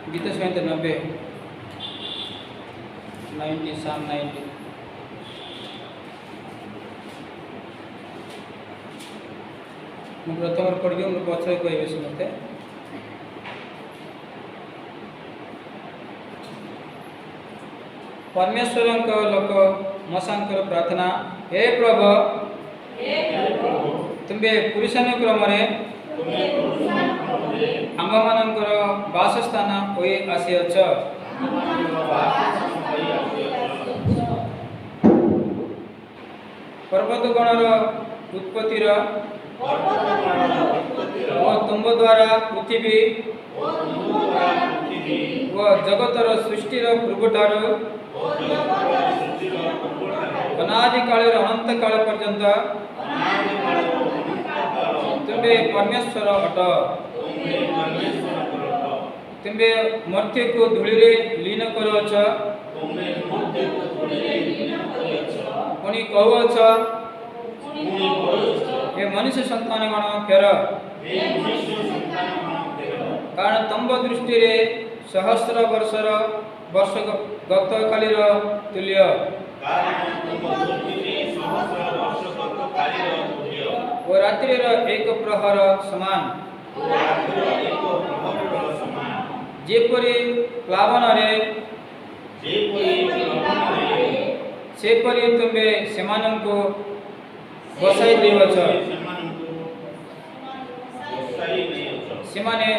गीत संहिता 90 साम 90 प्रथम पढ़ी मुझे पछरे कहे समस्ते परमेश्वर लोक मशांकर प्रार्थना हे प्रभु तुम्बे पुरुषानुक्रम आम मानकर वासस्थान हो आसीअछ पर्वतगणर उत्पत्तिर व तुम्ब द्वारा पृथ्वी व जगतर सृष्टिर पूर्वठार अनादि काल अनंत काल पर्यंत तुम्बे परमेश्वर अट तुम्बे मर्त्य को धूलि रे लीन करोछ पुनि कहूछ हे मनुष्य संतान गण फेर कारण तंब दृष्टि रे सहस्र वर्ष गत कालीर तुल्य वो रात्रि एक प्रहर समान जेपरी प्लावन रे सेपरी तुम्बे सेमानंको बसाई देवछ सेमाने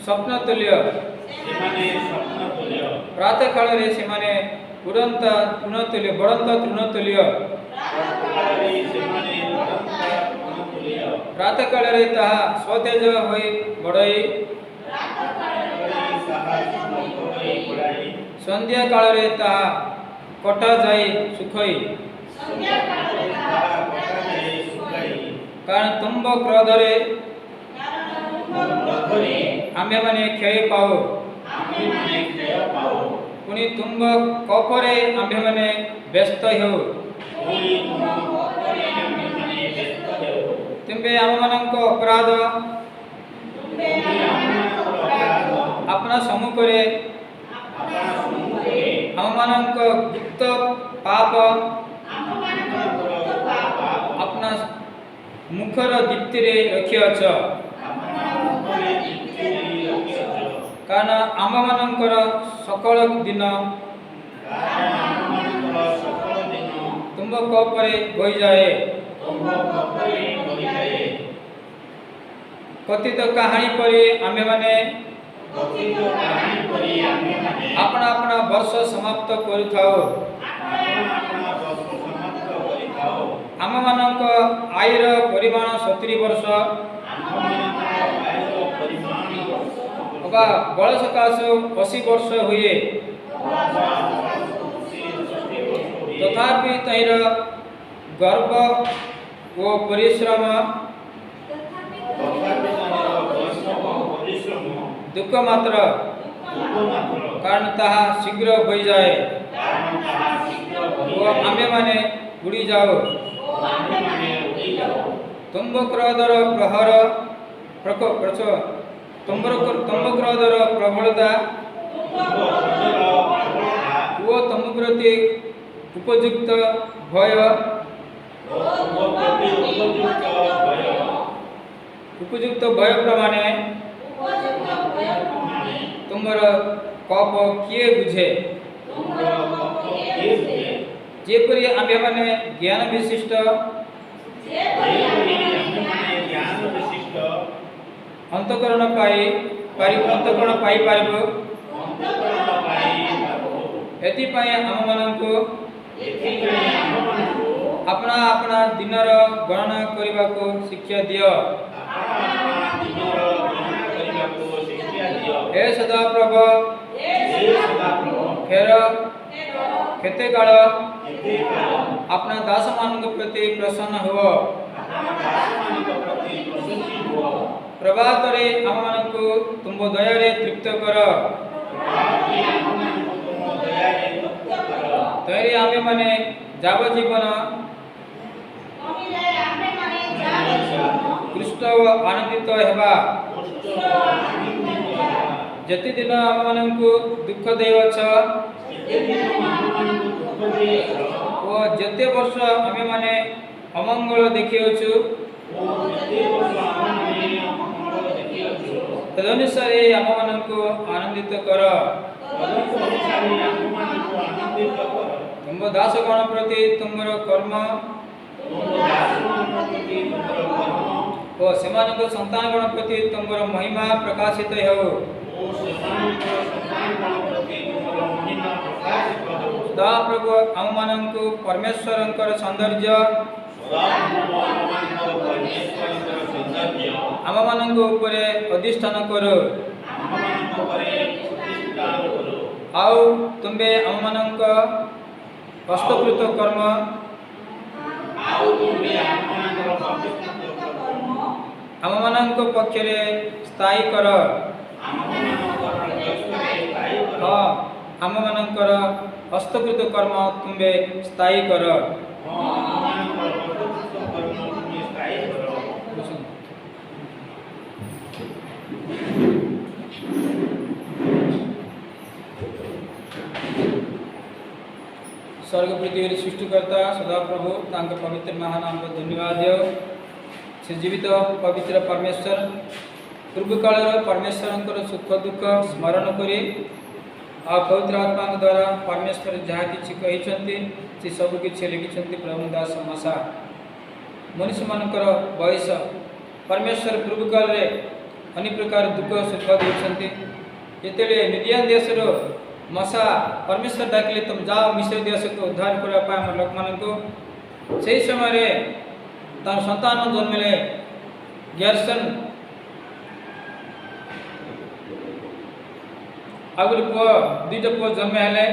स्वप्न तुल्य प्रातः काल रे सेमाने उड़ंत तृणतुल्य बढ़ंत तृणतुल्य प्रातः काल रे ताहा स्वतेज होई बढ़ई संध्या काल रे ताहा कटा जाई सुखई कारण तुम्ब क्रोधरे आम्हे माने क्षय पाओ पुनि तुम्ब कपरे आम्हे माने व्यस्त हो तुम्बे आम मानक अपराध अपना सम्मुखरे आम मानक गुप्त पाप अपना मुखर दीप्ति रे रखिअछ कारण आम मानकर सकल दिन तुम्ब कपरे बही जाए कथित कहानी परी आमे माने अपना अपना वर्ष समाप्त करुथाओ आम मानक आयर परिमाण 70 वर्ष बल सकाश 80 वर्ष हुए तथापि तैर गर्व वो परिश्रम दुख मात्र कारण ताहा शीघ्र बही जाए वो आमे माने उड़ी जाओ तुम्ब क्रोधर प्रहर तुम्ब क्रोधर प्रबलता वो तुम प्रति उपयुक्त भय प्रमाणे तुमर कप किए बुझे जेपरी आम्हे माने ज्ञान विशिष्ट अंतकरण पाई पारिबो एति पाए आम माननको अपना अपना दिनर गणना करने को शिक्षा दियो हे सदा प्रभु फेर केते काल अपना दास मान प्रति प्रसन्न हो प्रभात रे आम मान को तुम दया रे तृप्त कर तैरी आमे माने जाव जीवन कृष्ण आनंदित हेबा जति दिन आम माननकु दुख देवछ ओ जते वर्ष आमे माने अमंगल देखियोछु तदनुसार आम माननकु आनंदित कर तुम दास गण प्रति तुमर कर्म ओ सेमानक संतान गण प्रति तुमर महिमा प्रकाशित हो सदा प्रभु आम माननकु परमेश्वरंकर सौंदर्य आम माननकु उपरे अधिष्ठान करो आउ तुम्बे आम माननक हस्तकृत कर्म आम माननक पक्षरे स्थायी कर हाँ आम माननकर हस्तकृत कर्म तुम्बे स्थायी कर स्वर्ग पृथ्वी सृष्टिकर्ता सदा प्रभु तांक पवित्र महानाम को धन्यवाद देव से जीवित पवित्र परमेश्वर पूर्व काल परमेश्वर सुख दुख स्मरण करी आ पवित्र आत्मा द्वारा परमेश्वर जहाँ कि कहते से सबकि लिखिं प्रभु दास मशा मनुष्य मानकर बयस परमेश्वर पूर्व काल अनेक प्रकार दुख सुख देते जिते मिडियन देश मशा परमेश्वर डाकिले तुम जाओ मिस्र देश को उद्धार करने लोक मान से समय तार संतान जन्मले ग्यारसन आगु पुओ दुईट पुओ जन्म हेले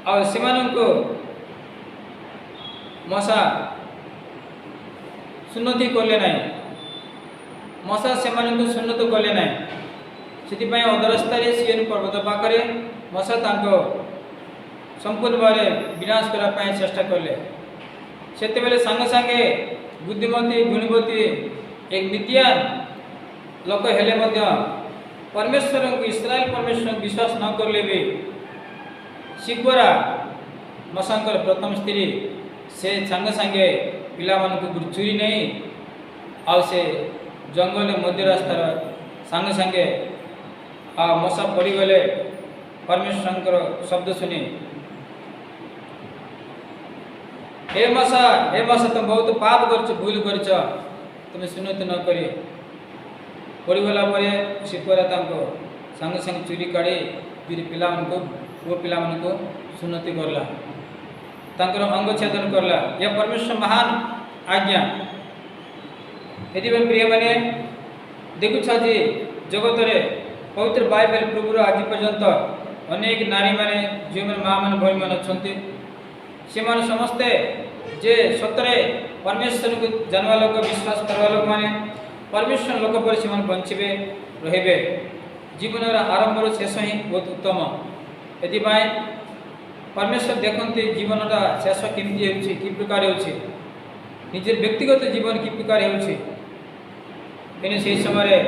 आको मशा सुन्नति कले ना मशा से सुन्नत कले ना से अधरास्तार सीएन पर्वत पाखे मशा संपूर्ण भाव विनाश करने चेष्टा कले से सांगे सांगे बुद्धिमती गुणवती एक मिडियान लोक हेले परमेश्वर को इस्राएल परमेश्वर विश्वास न करले भी सिक्वरा मशांकर प्रथम स्त्री से सांगे सांगे पिला मानक चुरी नहीं आउ से जंगल मध्य रास्तार सांगे सांगे आ मशा पड़गले परमेश्वर शब्द सुनी हे मशा तुम बहुत पाप कर भूल कर तुम सुनति न करी पड़गला सिपरा सांगे सांगे चुरी काढ़ी फिर पिला पुओ पिला सुन्नति करला अंग छेदन करला यह परमेश्वर महान आज्ञा ये प्रिय मैंने देखुछ जी जगत रे पवित्र बाइबल प्रभुर आज पर्यंत अनेक नारी माने जो माँ मान भाई मान अच्छा से समस्ते जे सतरे परमेश्वर को जानवा लोक विश्वास करवा लोक माने परमेश्वर लोक पर से बंचे रे जीवन आरंभ शेष ही बहुत उत्तम ये परमेश्वर देखते जीवन शेष केमती कि प्रकार होजे व्यक्तिगत जीवन कि प्रकार होने से समय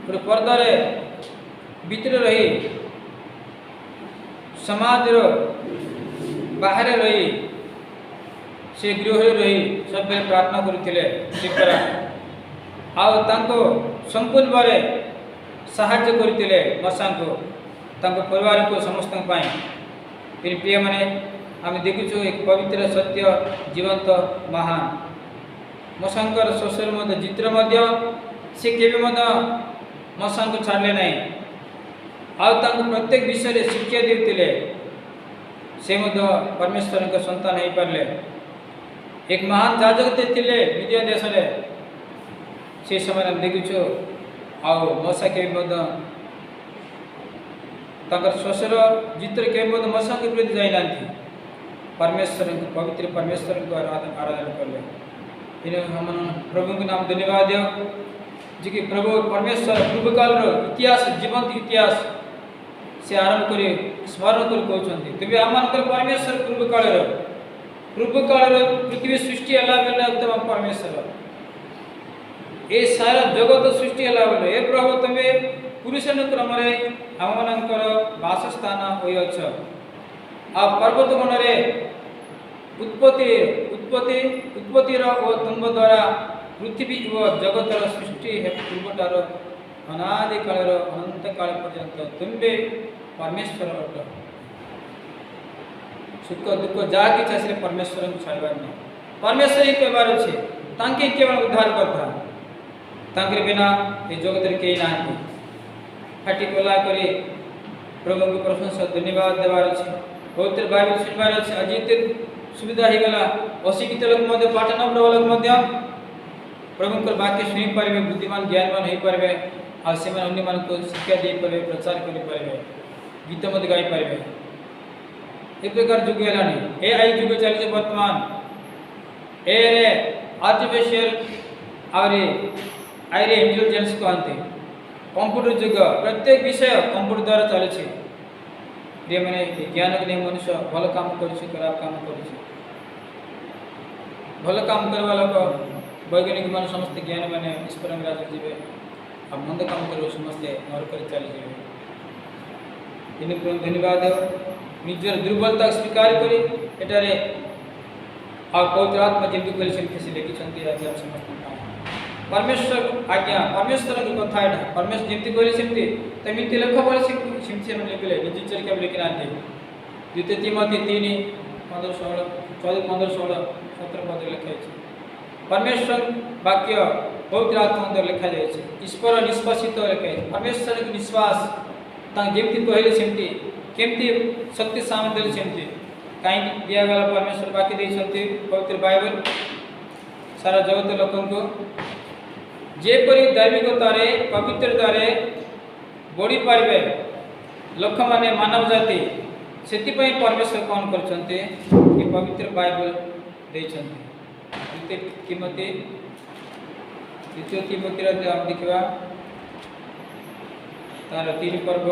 गोटे पर्दार भितर रही समाज बाहर रही से गृह रही सब प्रार्थना करते संपूर्ण भाव साहाय्य करते मशा को परिवार को समस्त फिर प्रिय मैंने आम देखुचु एक पवित्र सत्य जीवंत महान मशांकर शशुर जित्र से केवे मशा को छाड़े ना आउ प्रत्येक विषय शिक्षा देते से परमेश्वर संतान हो पारे एक महान जाजक थे मिडिया देश से समय देखुचु आउ मशा के शशुर जित्र के मशा के विरुद्ध जाना परमेश्वर पवित्र परमेश्वर को आराधना कले हम प्रभु को नाम धन्यवाद जी कि प्रभु परमेश्वर पूर्व काल इतिहास जीवंत इतिहास से आरंभ कर स्मरण कर कहते तेज आम परमेश्वर पूर्व काल पृथ्वी सृष्टि है उत्तम परमेश्वर ये सारा जगत सृष्टि है बोले हे प्रभु तुम्हें क्रम आमମାନଙ୍କର ବାସସ୍ଥାନ ହୋଇଅଛ। आ पर्वत गणरे उत्पत्तिर ओ तुम द्वारा पृथ्वी व जगतर सृष्टि पूर्वटार अनादि कालर अनंत काल पर्यंत तुम्बे परमेश्वर अट। सुख दुख जहाँ कि चाहे परमेश्वर को छाड़बार नहीं। परमेश्वर ही कहबार अच्छे तांके केवल उद्धार करता तांके बिना ये जगत कई ना फाटी कोला करे प्रभु को प्रशंसा धन्यवाद देवार अच्छे। पवित्र बाइबल सुनबार अच्छे। आज ये सुविधा ही गला अशिक्षित लोक मध्य पाठ न पढ़ा लोक मध्य प्रभु को वाक्य शुणी पारे बुद्धिमान ज्ञानवान हो पारे और से अन्य मान को शिक्षा दे पारे प्रचार कर पारे गीत मत गाई पारे एक प्रकार जुग है ए आई जुग चलते वर्तमान ए रे आर्टिफिशियल और आईरे इंटेलिजेंस कहते कंप्यूटर जुग प्रत्येक विषय कंप्यूटर द्वारा चलছে प्रिय मैंने ज्ञान के नहीं मनुष्य भल काम कर खराब काम कर भल काम करवा लोक वैज्ञानिक मान समस्त ज्ञान मैंने ईश्वर राज जीवे आ मंद काम कर समस्ते नरक चली जाए। धन्यवाद निजर दुर्बलता स्वीकार करी एटारे आ पवित्र आत्मा जमी कर लिखिं आज समस्त परमेश्वर आज्ञा परमेश्वर की कथा एटा परमेश्वर जमी कहते तमिति लेख बोले सिमसे लिखले निज चरिका लिखिना द्वितीय तिमोथी 3:15-16 14-15-16 17 पद लिखा है। परमेश्वर वाक्य पवित्र आत्मा अंदर लिखा जाए ईश्वर निष्पासित लिखा है। परमेश्वर की निश्वास जमी कहले सेमती केमती शक्ति सामर्थ्य सेमती कहीं दिगला परमेश्वर वाक्य देते पवित्र बाइबल सारा जगत लोक जेपरी दैविकतार पवित्रतार बढ़ी पारे लोक माने मानव जाति से परमेश्वर कौन कर पवित्र बाइबल देते। द्वितीय तिमोथी हम देखा तार 3 पर्व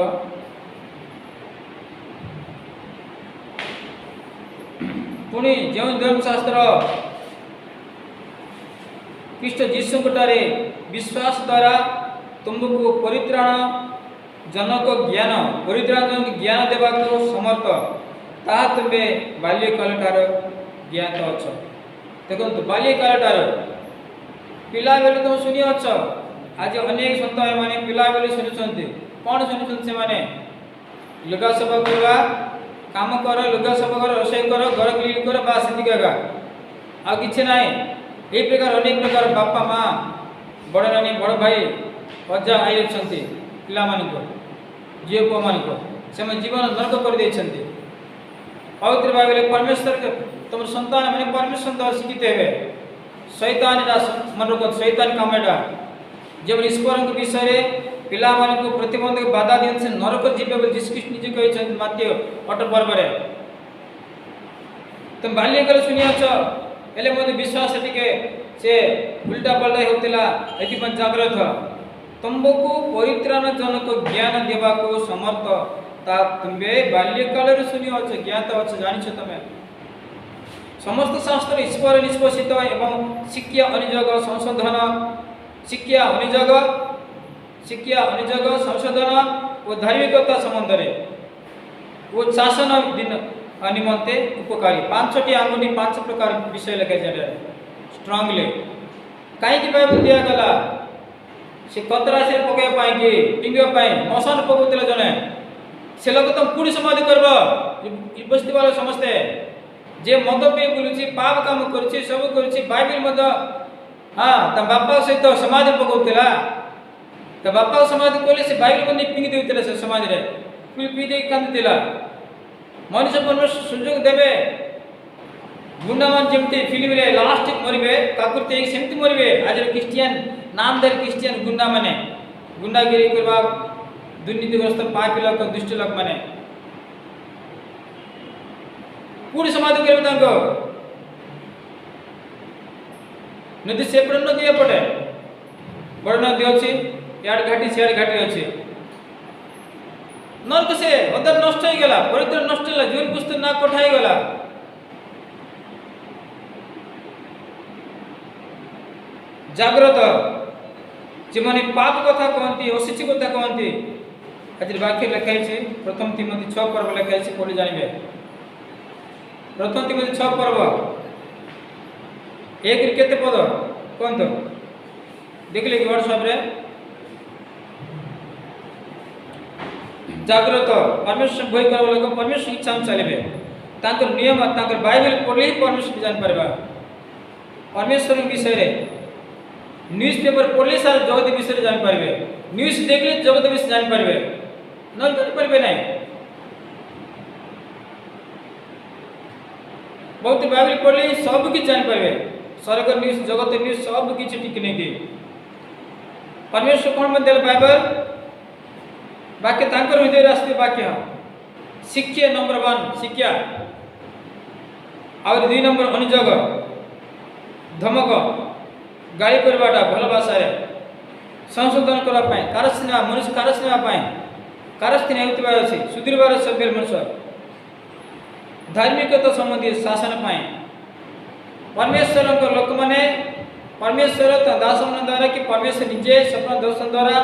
पुणी जो धर्मशास्त्र ख्रीष्ट जीशुठारे विश्वास द्वारा तुमको परित्राण जनक ज्ञान देवा समर्थ ता तुम्हें बाल्यकाल ठार ज्ञात अछ। देखो बाल्यकाल ठार पिला बेले तुम शुणी अछ आज अनेक सन्त मैंने पिला बेले शुणुंट कौन शुणुंट से माने लुगा सफा करवा काम कर लुगा सफा कर रोषे कर घर क्लीन कर बास एतिका आ किसी ना ये प्रकार अनेक प्रकार बापा माँ बड़ नानी बड़ भाई अजा आई अच्छा पिला झील पुआ मान से जीवन नरक कर पवित्र बाइबल परमेश्वर तुम संतान मैंने परमेश्वर द्वारा शिक्षित हे शैतान मन रख शैतान काम एटा जब ईश्वर के विषय पिला को प्रतिबंधक बाधा दिए से नरक जीवे जीशु ख्रीष्ट निजे कहते मत्ती 8 पर्व तुम बाल्यकाल शुणियाच हेले मत विश्वास टिके से उल्टा पल्टा होता ये जाग्रत तुमको परित्राण जनक ज्ञान देवा समर्थ ता तुम्हें बाल्यकाल शुणियाच ज्ञात अच्छे जानी तुम्हें समस्त शास्त्र ईश्वर निष्पषित एवं शिक्षा अनुजग संशोधन शिक्षा अनुजग संशोधन और धार्मिकता संबंध में वो शासन दिन निमंते उपकारी 5टी आंगुठी 5 प्रकार विषय लिखे जाए स्ट्रांगली कहीं बाइबल दिगला से कतरा से पकड़ टिंगाई मशान पकड़े जड़े से लोग तुम पुणी समाधि कर बसती वाले समस्ते जे मद पे बुलूची पाप काम कर सब कर बाइबल हाँ तम बापा सहित समाधि पकड़ा तो बापा समाधि कले से बाइबल बन पिंगी देते से समाधि रे पी दे कांदला मनुष्य परमेश्वर सुजोग देवे गुंडा मान जमती फिल्म रे लास्ट मरबे काकुरते सेमती मरबे आज क्रिश्चियन नामदार क्रिश्चियन गुंडा माने गुंडागिरी करवा दुर्नीतिग्रस्त पापी लोक दुष्ट लोक माने पूरी समाधि करबे तांको नदी सेपड़ नदी एपटे बड़ नदी अच्छी याड घाटी सियाड़ घाटी अच्छी नरक से अदर नष्ट हो गला परित्र नष्ट होला जीवन पुस्तक ना कोठाई गला जाग्रत जो मैंने पाप कथा कहती अशुचि कथा कहती आज वाक्य लिखाई प्रथम तिमोथी 6 पर्व लिखाई पढ़ी जानवे प्रथम तिमोथी 6 पर्व 1 केते पद कहतु देखले कि व्हाट्सएप रे जागृत परमेश्वर भय कर लोग परमेश्वर इच्छा चलिए तांकर नियम तांकर बाइबल पढ़ले ही परमेश्वर जान परबा परमेश्वर विषय रे न्यूज पेपर पढ़ले सार जगत विषय जान पारबे न्यूज देखले जगत विषय जान पारबे न जान पारबे नहीं बहुत बाइबल पढ़ले सब कुछ जान पारबे स्वर्ग न्यूज जगत न्यूज सब कुछ ठीक नहीं दी परमेश्वर कौन मन देल बाइबल वाक्य तांकर हृदय रास्ते वाक्य शिक्षा नंबर 1 शिक्षा और 2 नंबर अनुजोग धमक गाड़ी करवाटा भल भाषा संशोधन करने कारस्थिना मनुष्य कारस्थिना कारस्थिना अच्छी सुधीरबार सभ्य मनुष्य धार्मिकता संबंधी शासन परमेश्वर लोक मैंने परमेश्वर दास मन द्वारा कि परमेश्वर निजे स्वप्न दर्शन द्वारा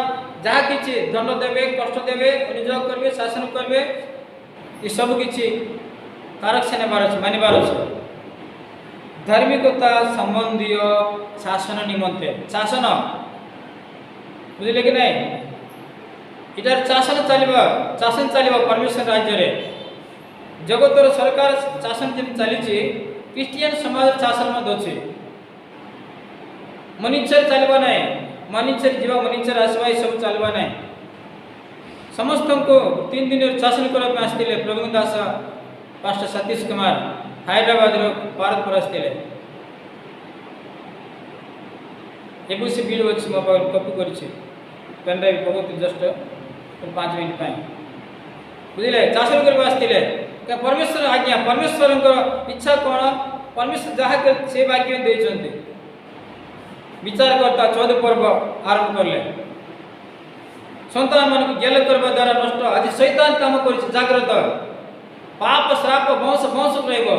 जहाँ कि दंड देवे कष्ट देवे अनुजोग करेंगे शासन करेंगे ये सब किसी कारक से मानबार अच्छे धार्मिकता संबंधी शासन निमंते शासन बुझे कि नहीं इधर शासन चलो परमेश्वर राज्य रे जगतर सरकार शासन जब चली क्रिश्चियन समाज शासन मत अच्छे मनुष्य चलवा ना मनुष्य जीवा मनुष्य आसवा ये सब चलवा ना समस्त को 3 दिन शासन करने आसते प्रभु दास पास्टर सतीश कुमार हैदराबाद भारतपुर आसते से वीडियो अच्छी मो पास कपी कर पेन ड्राइव पकड़ जस्ट 5 मिनट बुझे शासन करने आसते परमेश्वर आज्ञा परमेश्वर इच्छा कौन परमेश्वर जहाँ से वाक्य देते विचार करता 14 पर्व आरंभ करले संतान मन को गेल करबा द्वारा नष्ट आज शैतान काम कर जागृत पाप श्राप वंश वंश रहिबो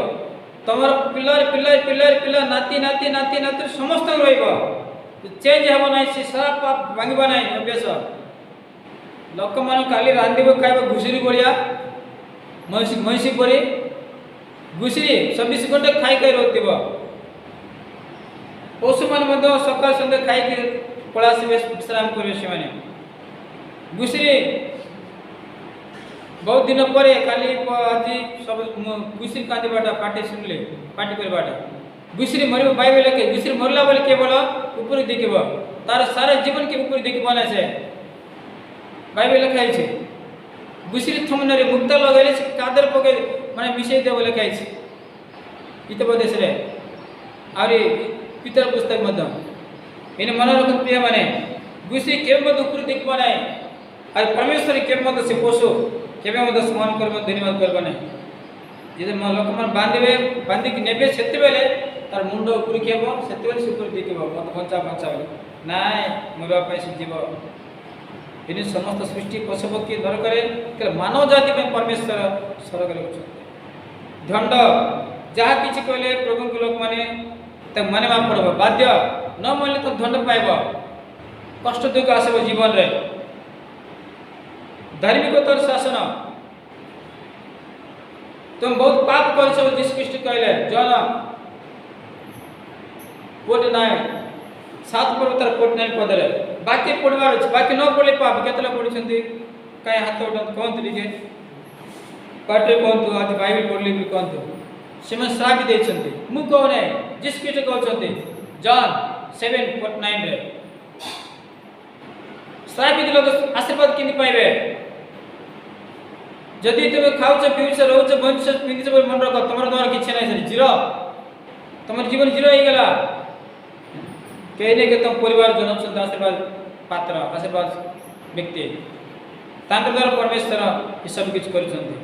तमर पिलर पिलर पिलर पिलर नाती नाती नाती नाती समस्त रहिबो चेंज हेबो नै से श्राप पाप भांगिबो नै अभ्यास लोक मन खाली रांधिबो खाइबो घुसरी बढिया महिषी महिषी परी घुसरी 24 घंटे खाई खाई रहतिबो पशु मान सकाल सन्ध्या खाई पलासी विश्राम करेंगे से घुसरी बहुत दिन पर खाली आज सब घुसरी कांदीबाटा पार्टी सुनले पार्टी करवाटा घुसरी मर बाइबल के घुसरी मरला बोले केवल ऊपर देखब तार सारा जीवन के ऊपर देखब ना से बाइबल लिखाई छे घुसरी थमने रे मुक्ता लगाइले कादर पके माने मिसई दे बोले लिखाई छे इत प्रदेश रे आरे पितर पुस्तक मध्य इन मनोरंजन प्रिय माने घुसरी केव मत ऊपर देखब ना और परमेश्वर केव मत से पोषो केवे मत सम्मान करब धन्यवाद करब ना जे लोक मन बांधी कि नेबे सेते बेले तार मुंड ऊपर केबो सेते बेले ऊपर देखब मत बंचा बंचा नाय मरवा पैसे जीव इन समस्त सृष्टि पशु पक्षी धर करे मानव जाति में परमेश्वर स्वर्ग रे अछि दंड जहाँ किछि कहले प्रभु के लोक माने तक मानवा पड़ब बाध्य न मानले तो दंड पाइब कष्ट दुख आसब जीवन रे धार्मिकतार शासन तुम बहुत पाप कर जीसु ख्रीष्ट कहले जन 49 7 पर्वतर 49 पदरे बाकी पढ़वार अछि बाकी न पढ़ले पाप केतला पढ़िसंती काय हाथ उठा कोन तरीके पाटे कोन तो आज बाइबल पढ़ले भी कोन तो सेमन श्राप देछंती मु कोन है जीसु ख्रीष्ट कहउछंती जॉन 7:9 रे श्राप लोग आशीर्वाद किनि पाइबे जदि तुम खाउछ पीउछ रहउछ बंश पिंदिछ मन रख तमर द्वारा किछ नै सरी जीरो तमर जीवन जीरो हो गेला कहने के तुम परिवार जन छन आशीर्वाद पात्र आशीर्वाद व्यक्ति तांकर द्वारा परमेश्वर ये सब कुछ करछंती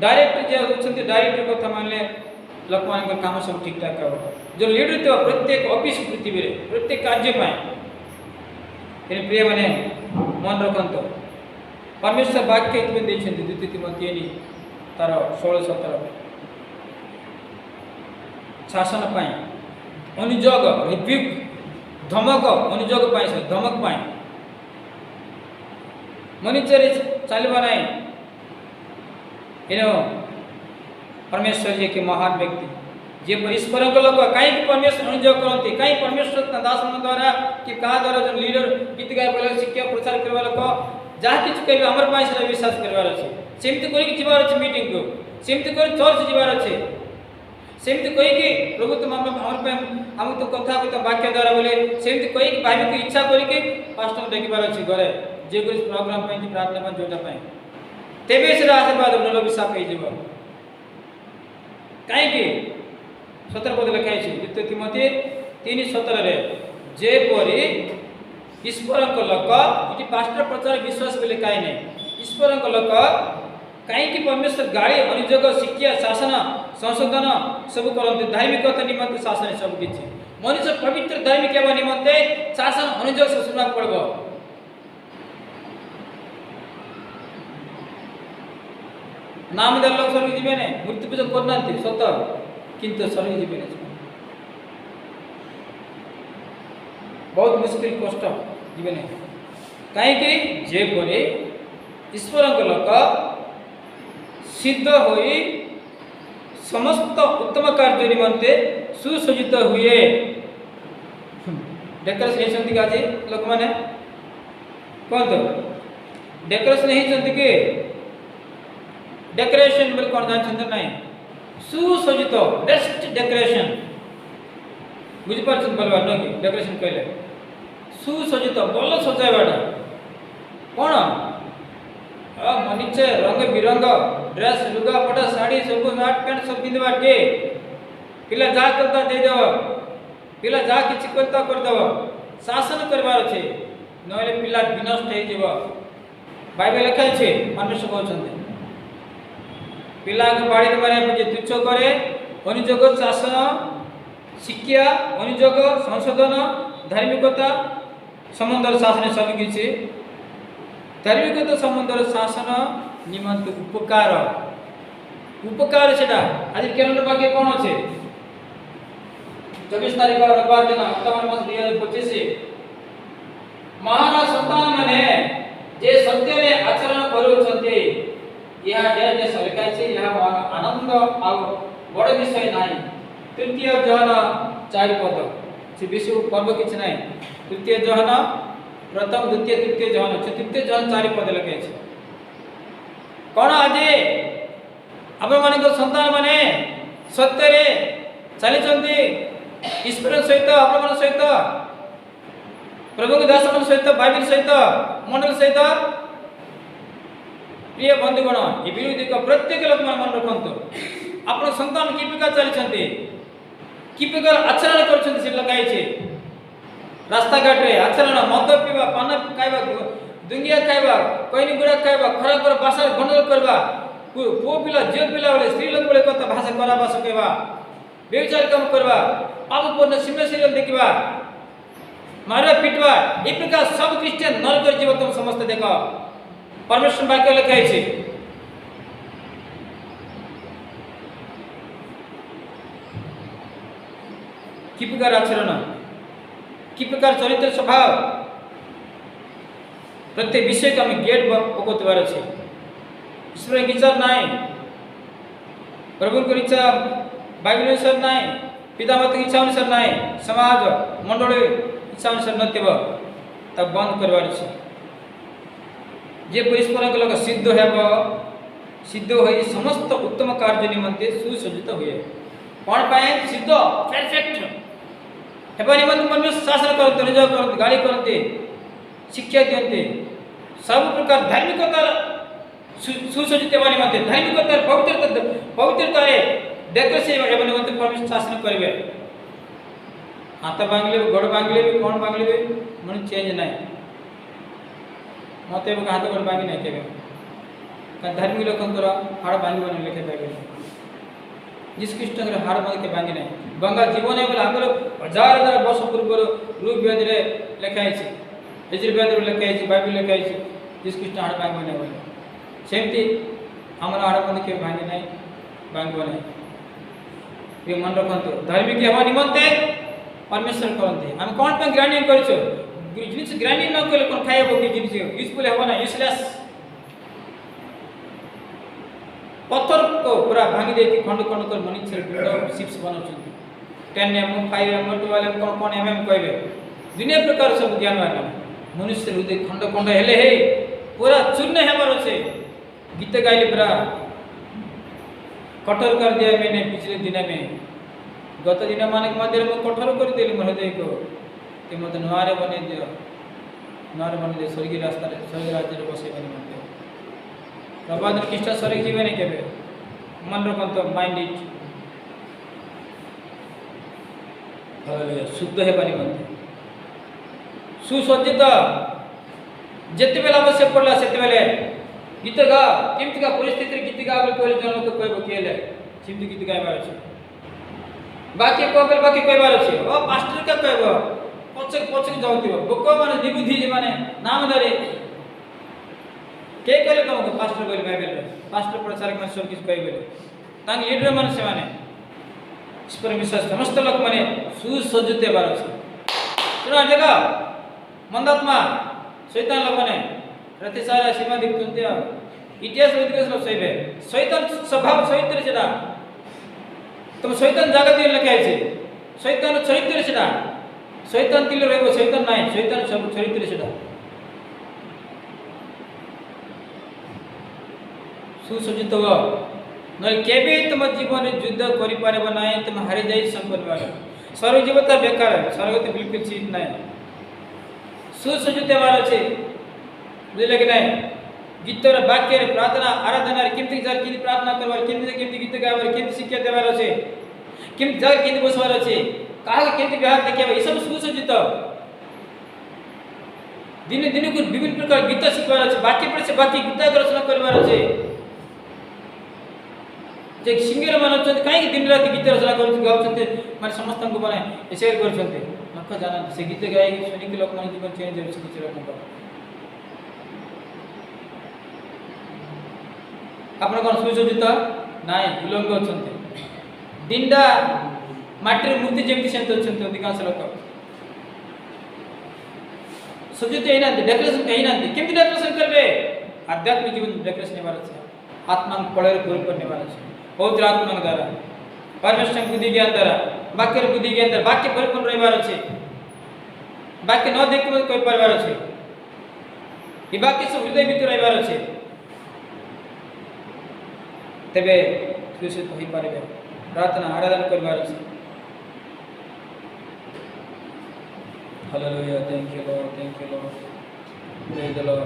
डायरेक्ट जे होछंती डायरेक्ट कथा मानले लोक मान काम सब ठीक ठाक हो जो लीडर तो प्रत्येक ऑफिस पृथ्वी रे प्रत्येक कार्य पाए इन प्रिय माने मन रखंतो परमेश्वर वाक्य इतने देछंती द्वितीय तिमोथी तार 16-17 शासन पाए अनुजोग रिब्यूक ଧମକ ଅନୁଯୋଗ ପାଇଁ ସେ ଧମକ ପାଇଁ ମନିଚରେ ଚାଲିବ ନାହିଁ। ଏଣୁ परमेश्वर जी के महान व्यक्ति जे ईश्वर लोक कहीं परमेश्वर अनुयोग करते कहीं परमेश्वर दास द्वारा कि क्या द्वारा जो लीडर गीत गाय शिक्षा प्रचार करवा लोक जहाँ कि कहे आमर से विश्वास करार अच्छे सेमती कर अच्छे मीटिंग को सेमती कर चर्च जीवार अच्छे सेमती कहीकि प्रभु तुम आम तो कथा कथ वाक्य द्वारा बोले सेमती कहीकि भाई को इच्छा करके पास्टर देखिबार अच्छे घरे जे प्रोग्राम प्रार्थना जोटा तेबे से आशीर्वाद नल विशाप हो कहीं 17 पद लिखाई द्वितीय तिमोथी 3:17 जेपरी ईश्वर लोक ये पास्टर प्रचार विश्वास बोले कहीं नहीं ईश्वर लोक कहीं परमेश्वर गाड़ी अनुयोग शिक्षा शासन संशोधन सब करते धार्मिकता निमंते शासन सब किसी मनुष्य पवित्र धार्मिक होगा निमंते शासन अनुयोग से सुना पड़ब नामदार लोग स्वर्ग जीवे ने मृत्यु पूजा करना सत किंतु स्वर्ग जीवे बहुत मुश्किल कष्ट जीवे कहीं जेपरी ईश्वर लोक सिद्ध होई समस्त उत्तम कार्य निमंते सुसज्जित हुए डेकोरेशन होती आज लोक मैंने कहते डेकोरेशन होती कि डेकोरेशन बोले कौन जानते ना सुसज्जित बेस्ट डेकोरेशन बुझीपार बोलवा न कि डेकोरेशन कहले सुसज्जित भल सजाइवाटा कौन मनीचे रंग बिरंग ड्रेस लुगा पटा साड़ी सब नाट पैंट सब पिंधवा के पिला जा करता दे देव पिला जा किछि करता कर देव शासन करबार अछि नहले पिला विनष्ट हे जीव बाइबल लिखा अछि परमेश्वर कहउछन्ते पिला के बाड़ी मारे जे तुच्छ करे अनुयोग शासन शिक्षा अनुयोग संशोधन धार्मिकता संबंध शासन सब किछि धार्मिकता संबंध शासन निमंत उपकार उपकार सेटा आज कैलेंडर बाकी कौन अच्छे 24 तारीख रविवार दिन अक्टोबर मास 2025 महान संतान माने जे सत्य रे आचरण करूछन्ते यह डेट सरकार से यह आनंद आ बड़ विषय नाही तृतीय जहन 4 पद से विश्व पर्व किछ नाही तृतीय जहन प्रथम द्वितीय तृतीय जहन चतुर्थ जहन 4 पद लगे छे कौन आज आप संतान माने सत्य रे चली ईश्वर सहित आप सहित प्रभु के दास सहित बाइबल सहित मंडल सहित प्रिय बंधुगण ये विरोधी का प्रत्येक लोक मन रखु आप संतान कि प्रकार चली कि प्रकार आचरण कर रास्ता घाट रे आचरण मद पीवा पान खाइबा दुनिया खाइबा कहीं गुड़ा खाइबा खराब भाषा गंडल करवा पुओ पिला झील पिला बोले स्त्री लोक बोले कत भाषा करा भाषा कहवा व्यभिचार काम करवा पापपूर्ण सिनेमा सीरियल देखा मारवा पिटवा ये प्रकार सब क्रिश्चियन नरक जीव तुम समस्त देख परमेश्वर वाक्य लिखाई छे कि प्रकार आचरण कि प्रकार चरित्र स्वभाव प्रत्येक विषय को हमें गेट पकड़वार अच्छे ईश्वर की इच्छा ना प्रभु को इच्छा बाइबल अनुसार ना पितामाता की इच्छा अनुसार ना समाज मंडल इच्छा अनुसार नथिब तब बंद करवार अच्छे जे ईश्वर लोक सिद्ध हेब सिद्ध हो समस्त उत्तम कार्य निमंते सुसज्जित हुए कौन पाए सिद्ध परफेक्ट हेबा निमंते परमेश्वर शासन करते निज करते गाड़ी करते शिक्षा दियंते सब प्रकार धार्मिकता सुसज्जित होगा निमंते धार्मिकता पवित्रता देखो से निमंते परमेश्वर शासन करेंगे हाथ भांगले गोड़ भांगले भी कौन भांगले भी मन चेंज ना मत हाथ गोड़ भांगी ना के धार्मिक लोक हाड़ भांग लिखे पाए जीशु कृष्ण हाड़ भांग के भांगी ना बंगा जीवन है आगर हजार हजार वर्ष पूर्व रूप व्याधि लिखाई यजुर्वेद लिखाई बाइबल लिखाई जीशु कृष्ण हाड़ भांग ना बोले सेमती आम हाड़ भांग के भांगी ना भांग ना ये मन रखु धार्मिक हवा निमंते परमेश्वर कहते आम कौन पे ग्राइंडिंग कर जिन ग्राइंडिंग न कले कौन खाइब कि जिन यूजफुल हे ना यूजलेस पत्थर को पूरा भांगी दे खंड खंड कर मनुष्य शिप्स बनाऊँ 10 mm 5 mm 12 mm कौन mm कहबे दुनिया प्रकार सब ज्ञान वाला मनुष्य हृदय खंड खंड हेले हे पूरा चूर्ण हेबार अच्छे गीत गाइले पूरा कठोर कर दिया मैंने पिछले दिन में गत दिन मान मध्य में कठोर कर देली मोर हृदय को कि मत नुआरे बने दियो नुआरे बने दे स्वर्गीय रास्ता स्वर्ग राज्य रे बसे बने मत प्रभात किष्ट स्वर्ग जीवन के मन रखंत माइंड इट हालेलुया शुद्ध है बने मत सुसज्जित जेते बेला आवश्यक पड़ला सेते बेले गीत गा केमति का परिस्थिति गीत गा बोल कोले जन लोग कहबो केले सिमति गीत गाइबार अछि बाकी कोबल बाकी कहबार अछि ओ पास्टर का कहबो पछक पछक जाउतिबो लोक माने निबुद्धि जे माने नाम धरे के कहले तुमको पास्टर कहले बाइबल पास्टर प्रचारक माने सब किछ कहबे तान लीडर माने से माने इस पर विश्वास समस्त लोक माने सुसज्जित हेबार अछि सुना देखा मंदात्मा शैतान लोग माने प्रतिसारा सीमा दिखते इतिहास इतिहास सही शैतान स्वभाव चरित्र सेटा तुम शैतान जगत लिखा है शैतान चरित्र सेटा शैतान तिल रहबो शैतान नहीं शैतान सब चरित्र सेटा सुसज्जित हो नले केबे तुम जीवन युद्ध करि पारेबो नहीं तुम हारि जाई संपन्न सर्व जीवता बेकार सर्व तो बिल्कुल चीज नहीं सुसज्जित हेबार अछि बुझले कि नहीं गीतर वाक्य प्रार्थना आराधना केमति जार कि प्रार्थना करबार केमति गीत गाइबार केमति शिक्षा देबार अछि केमति जार केमति बसबार अछि काहे केमति व्यवहार देखिबा ई सब सुसज्जित दिन दिन को विभिन्न प्रकार गीत शिखबार अछि वाक्य पर से वाक्य गीत रचना करबार अछि जे सिंगर मान अछि काहे दिन रात गीत रचना करछ गाउछन्ते माने समस्त को माने शेयर करछन्ते लख जाना से गीत गाइ सुनि के लोक माने जीवन चेंज होछ किछ रकम आपण कोन सुसज्जित नाय उल्लंघ होछन्ते दिंडा माटीर मूर्ति जेमति सेंत होछन्ते अधिकांश लोक सुसज्जित हैना डेकोरेशन कहिना केमति डेकोरेशन करबे आध्यात्मिक जीवन डेकोरेशन हेबार अछि आत्मा पळेर पूर्ण नेबार अछि पवित्र आत्मा द्वारा परमेश्वर बुद्धि ज्ञान द्वारा वाक्य बुद्धि ज्ञान द्वारा वाक्य परिपूर्ण रहबार अछि वाक्य न देख कोई परबार अछि ई वाक्य सब हृदय भीतर रहबार अछि तबे सुसज्जित होई पारबे प्रार्थना आराधना करबार अछि hallelujah thank you Lord praise the Lord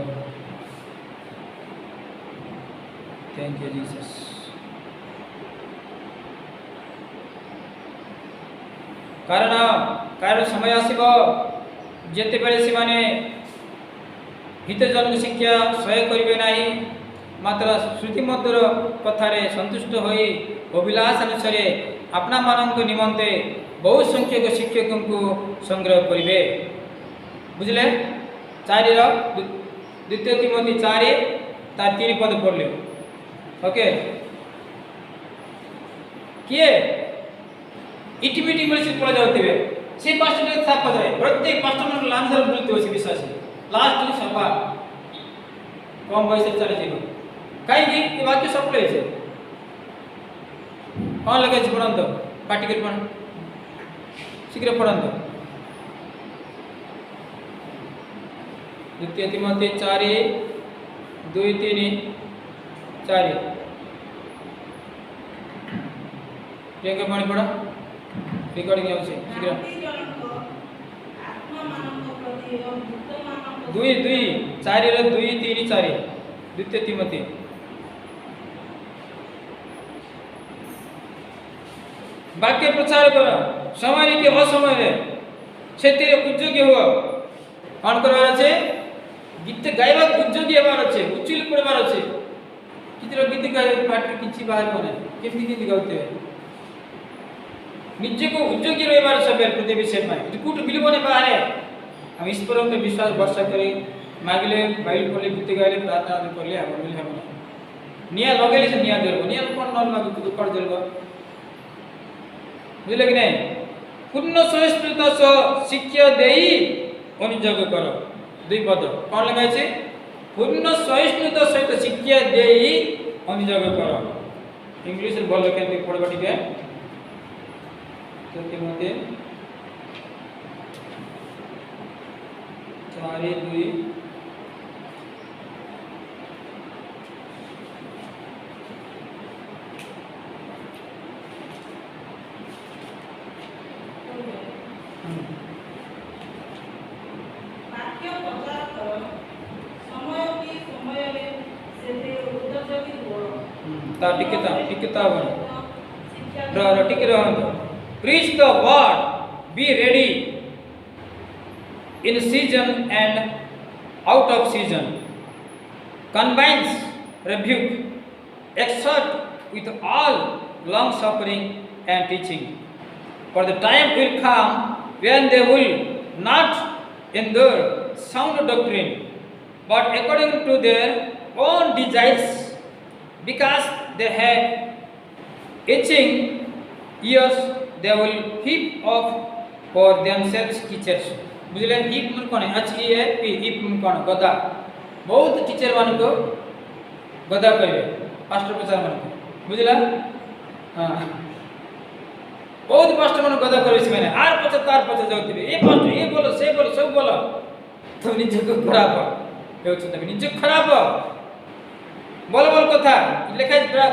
thank you Jesus कारण समय आसीब जेते बेले से माने हित जनसंख्या सहाय करिवे नाही मात्र श्रुति मधुर कथारे संतुष्ट होई अभिलाष अनुसार अपना मानक निमंते बहुत संख्यक शिक्षकों को संग्रह करिवे बुझले 4 द्वितीय तिमोथी 4 तार 3 पद पढ़ले ओके किए इटिमिटी मिल से पढ़ा जाते हुए से पास्टर के साथ पढ़ रहे प्रत्येक पास्टर में लांसर बोलते हो से विश्वास लास्ट में सभा कम वयस चले जीवन काई की ये वाक्य सब ले छे कौन लगे छे पढ़न तो पार्टी कर पढ़ शीघ्र पढ़न तो द्वितीय तिमोथी 4:2-3-4 केंगे पानी पढ़ा रिकॉर्डिंग होছে शीघ्र 2:4 द्वितीय तिमोथी वाक्य प्रचार कर समय के असमय रे सेतिर उद्योगी हो कौन करबार আছে गीत गाइबा उद्योगी हेबार আছে उचिल पड़बार আছে कितिर गीत गाइ पार्टी किछि बाहर कोने केमति गीत गाउते निजे को उद्योगी रहबार सब प्रति विषय में कुट बिलबने बाहर हम ईश्वर पे विश्वास वर्षा करी मागले बाइल पले गीत गाइले प्रार्थना करले हम मिल हम निया लगेले से निया जलबो निया कोन न मागु तो कर जलबो बुझले कि नहीं पूर्ण सहिष्णुता सह शिक्षा देई अनुयोग कर। दुई पद कौन लगाई छे? पूर्ण सहिष्णुता सहित शिक्षा देई अनुयोग कर। इंग्लिश भल केमती पढ़वा टिके तो केमते 4:2 ता टिकता preach the word, be ready in season and out of season, convince, rebuke, exhort with all long suffering and teaching, for the time will come when they will not endure sound doctrine, but according to their own desires, because they have itching ears, they will heap up for themselves teachers। बुझले heap मन कोन है? H E है P heap मन कोन गदा। बहुत teacher मान को गदा करबे पास्टर प्रचार मान को बुझला। हां बहुत पास्टर मान गदा करबे से माने आर पछ तार पछ जाउतिबे ए पास्टर ए बोलो से बोलो सब बोलो तो निजे को खराब हे छ तबे निजे खराब बोल बोल कथा लेखा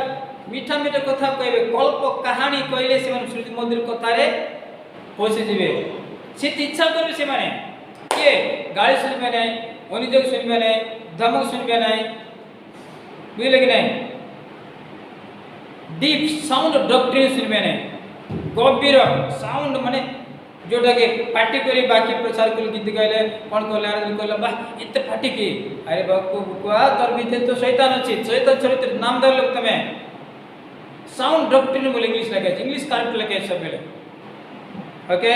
मीठा मीठा कथा कहबे कल्प कहानी कहले से मन श्रुति मधुर कथा रे पहुंचे जिवे से इच्छा करबे से माने के गाली सुनबे नै अनुयोग सुनबे नै धमक सुनबे नै बुझले कि नै डीप साउंड डॉक्ट्रिन सुनबे नै गंभीर साउंड माने जोटा के पार्टी करी बाकी प्रचार कर गीत गाइले कोन कहले आरे कहले बा इते पार्टी की अरे बापू बुआ तोर भीतर तो शैतान अछि शैतान चरित्र नाम दर लोग तमे साउंड डॉक्ट्रिन बोले इंग्लिश लगे इंग्लिश करेक्ट लगे सब बेले ओके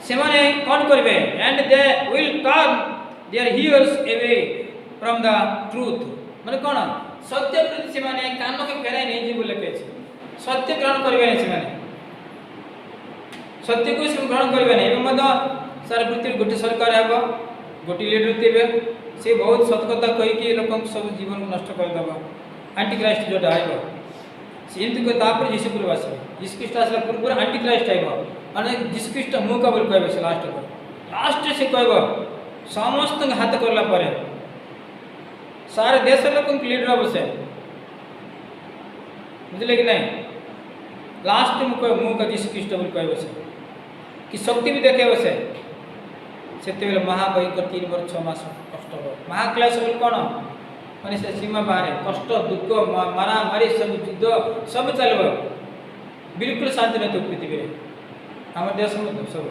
से माने कोन करबे and they will turn their ears away from the truth माने कोन सत्य प्रति से माने कान के फेराई नै जी बोले के सत्य ग्रहण करबे नै से माने सत्य को से ग्रहण करबे नै एवं मद सारा पृथ्वी गोटे सरकार हेबो गोटे लीडर थिबे से बहुत सतकथा कहि के लोकन सब जीवन को नष्ट कर दबा एंटी क्राइस्ट जो आइबो से एंती को तापर यीशु प्रवास यीशु ख्रीष्ट आसला पूर्व एंटी क्राइस्ट आइबो अने यीशु ख्रीष्ट मुख का बोल कहबे से लास्ट से कहबो समस्त हाथ करला परे सारे देश लोकन के लीडर बसे बुझले कि नहीं लास्ट मुख का यीशु ख्रीष्ट बोल कहबे से कि शक्ति भी देखे बसे सेते बेले महाभयंकर 3 वर्ष 6 मास कष्ट हो महाक्लेश बोल कोन माने से सीमा बाहर कष्ट दुख मारा मारी सब युद्ध सब चलबो बिल्कुल शांति न तो पृथ्वी रे हमर देश में सब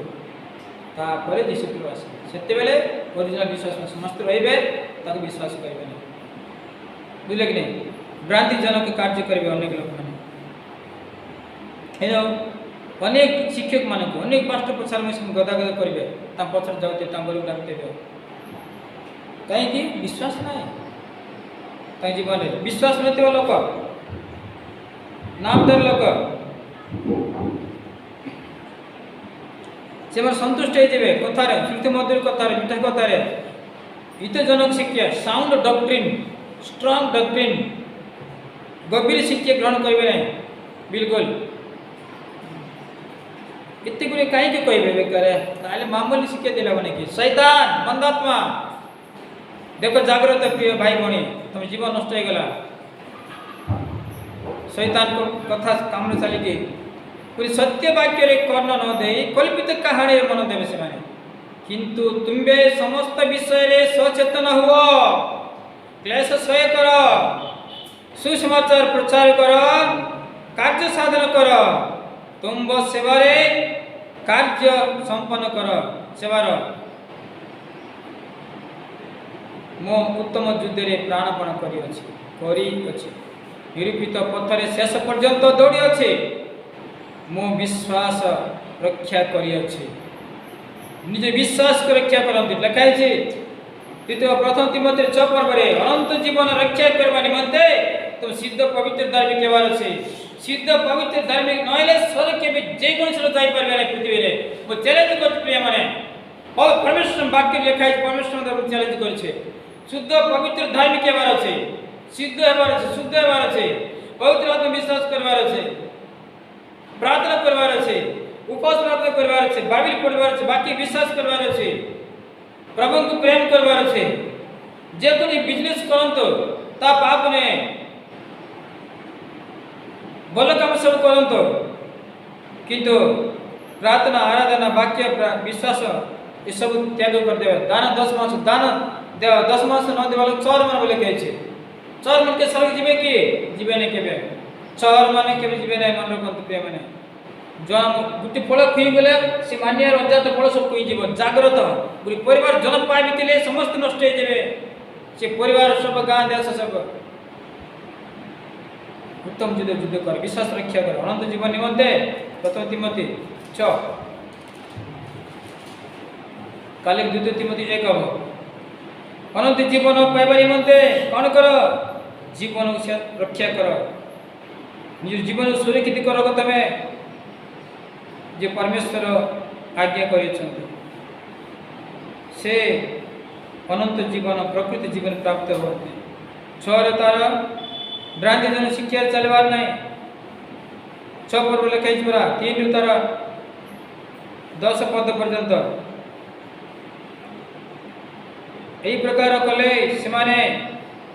ता परे यीशु प्रवास सेते बेले ओरिजिनल विश्वास में समस्त रहिबे ताके विश्वास करबे नहीं बुझले कि नहीं भ्रांति जनक कार्य करबे अनेक लोक माने हेलो अनेक शिक्षक मान को अनेक पास्टर प्रचार में गदा गदा करबे ता पछर जाउते ता बोल डाकते कहीं कि विश्वास नहीं ताई जीवन विश्वास नथिबा लोक नामदार लोक से मर संतुष्ट हे जेबे कथा रे श्रुति मधुर कथा रे मिठा कथा रे हितजनक शिक्षा साउंड डॉक्ट्रिन स्ट्रांग डॉक्ट्रिन गंभीर शिक्षा ग्रहण करबे नहीं बिल्कुल इत्ते गुणे काहे के कहबे बेकारे ताले मामूली शिक्षा दिला बने कि शैतान मंदात्मा देखो जागृत प्रिय भाई भणी तुम जीवन नष्ट हो गला शैतान को कथा काम में चली के पूरी सत्य वाक्य रे कर्ण न दे कल्पित कहानी रे मन देबे से माने किंतु तुमबे समस्त विषय रे सचेतन हुओ क्लेश सह कर सुसमाचार प्रचार कर कार्य साधन कर तुम सेवा रे कार्य संपन्न कर सेवार मो उत्तम युद्ध रे प्राणपण करी अछि निरूपित पथरे शेष पर्यंत दौड़ी अछि मो विश्वास रक्षा करी अछि निजे विश्वास को रक्षा करंती लिखाई छी द्वितीय प्रथम तिमोथी 6 पर्व रे अनंत जीवन रक्षा करबा निमंते तुम सिद्ध पवित्र धार्मिक केवार अछि सिद्ध पवित्र धार्मिक नहले स्वर्ग के भी जेकोसी लोक जाई परबे नै पृथ्वी रे मो चैलेंज करछ प्रिय माने और परमेश्वर वाक्य लेखा है परमेश्वर द्वारा चैलेंज करछे शुद्ध पवित्र धार्मिक हेबार अछि सिद्ध हेबार अछि शुद्ध हेबार अछि पवित्र आत्मा विश्वास करबार अछि प्रार्थना करबार अछि उपवास प्रार्थना करबार अछि बाइबल पढ़बार अछि वाक्य विश्वास करबार अछि प्रभु को प्रेम करबार अछि जे कोनी बिजनेस करंतो ता पाप ने भल काम सब करंतो किंतु प्रार्थना आराधना वाक्य विश्वास ये सब त्याग कर देवे दान 10 मास दान देव 10 मास न देवल चोर मन बोले कहै छै चोर मन के स्वर्ग जीवे की जीवे ने केबे चोर माने केबे जीवे नै मन रखंत प्रिय माने जन गुटी फल खुई गेले से मान्य अजात फल सब खुई जीव जागृत पूरी परिवार जन पाइ बितले समस्त नष्ट हो जेबे से परिवार सब गां देश सब उत्तम युद्ध कर विश्वास रक्षा कर अनंत जीवन निमंते प्रथम तिमोथी 6 काले द्वितीय तिमोथी 1 हम अनंत जीवन पाइबा निमंते कौन कर जीवन से रक्षा कर निज जीवन सुरक्षित कर तमे जे परमेश्वर आज्ञा करिसंत से अनंत जीवन प्रकृति जीवन प्राप्त होते छर तार भ्रांति जन शिक्षा चलवार नहीं 6 पर्व लिखाई पूरा 3 रु तार 10 पद पर्यंत यही प्रकार कले से माने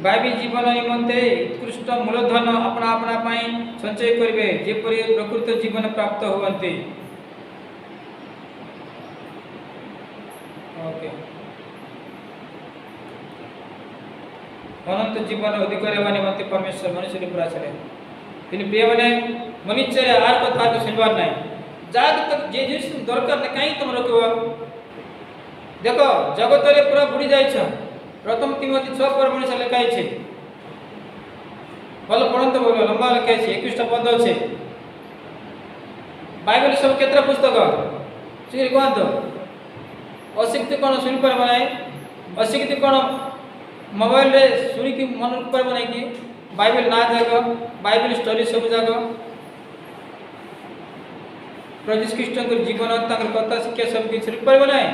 भावी जीवन निमंते उत्कृष्ट मूलधन अपना अपना पाई संचय करिवे जेपरि प्रकृत जीवन प्राप्त होवंती ओके अनंत जीवन अधिकार निमंते परमेश्वर मनुष्य रूप आछले तिनि प्रिय माने मनुष्य आर कथा को सुनबार नहीं जाग तक जे जिस दरकार न काई तुम रखबो देखो जगत रे पूरा बुड़ी जाय छ प्रथम तिमोथी 6 पर मनुष्य लिखाई छे बोल पढ़ंत बोलो लंबा लिखाई छे 21 पद छे बाइबल सब केतरा पुस्तक सुनि कोन तो अशिक्षित कोन सुनि पर बनाए अशिक्षित कोन मोबाइल रे सुनी कि मन पर बनाई कि बाइबल ना जागो बाइबल स्टोरी सब जागो प्रभु कृष्ण के जीवन तंग कथा शिक्षा सब कि पर बनाए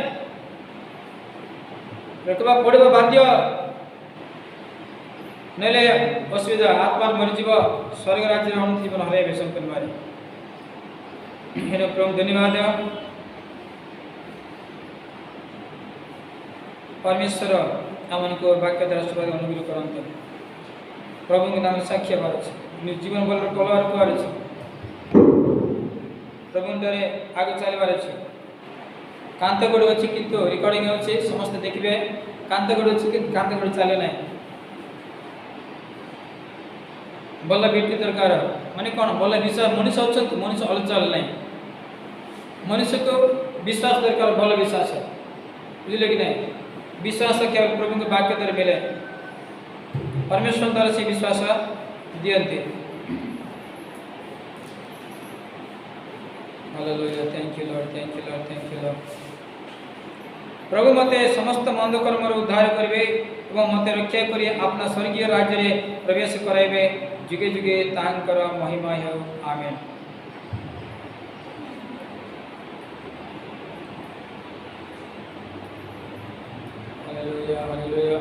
रखबा पड़ब बाध्य नेले असुविधा आत्मा मरि जीव स्वर्ग राज्य अनंत जीवन हरे बेसम परिवार हेलो प्रभु धन्यवाद परमेश्वर आमन को वाक्य द्वारा सब अनुग्रह करंत प्रभु के नाम साक्ष्य बार जीवन बल कलर को आरे प्रभु द्वारा आगे चलबार अछि कांतगढ़ अच्छी किंतु रिकॉर्डिंग अच्छे समस्त देखिए कांतगढ़ अच्छी कि कांतगढ़ चले ना भल व्यक्ति दरकार माने कौन भल विश्वास मनुष्य अच्छा मनुष्य हलचल नहीं मनुष्य को विश्वास दरकार भल विश्वास है बुझे कि नहीं विश्वास केवल प्रभु के वाक्य द्वारा मिले परमेश्वर द्वारा से विश्वास दियंते hallelujah thank you lord thank you lord thank you lord प्रभु मते समस्त मंद कर्म उद्धार करिवे एवं मते रक्षा करी अपना स्वर्गीय राज्य रे प्रवेश कराइबे जुगे जुगे तांकर महिमा हो आमेन हालेलुया हालेलुया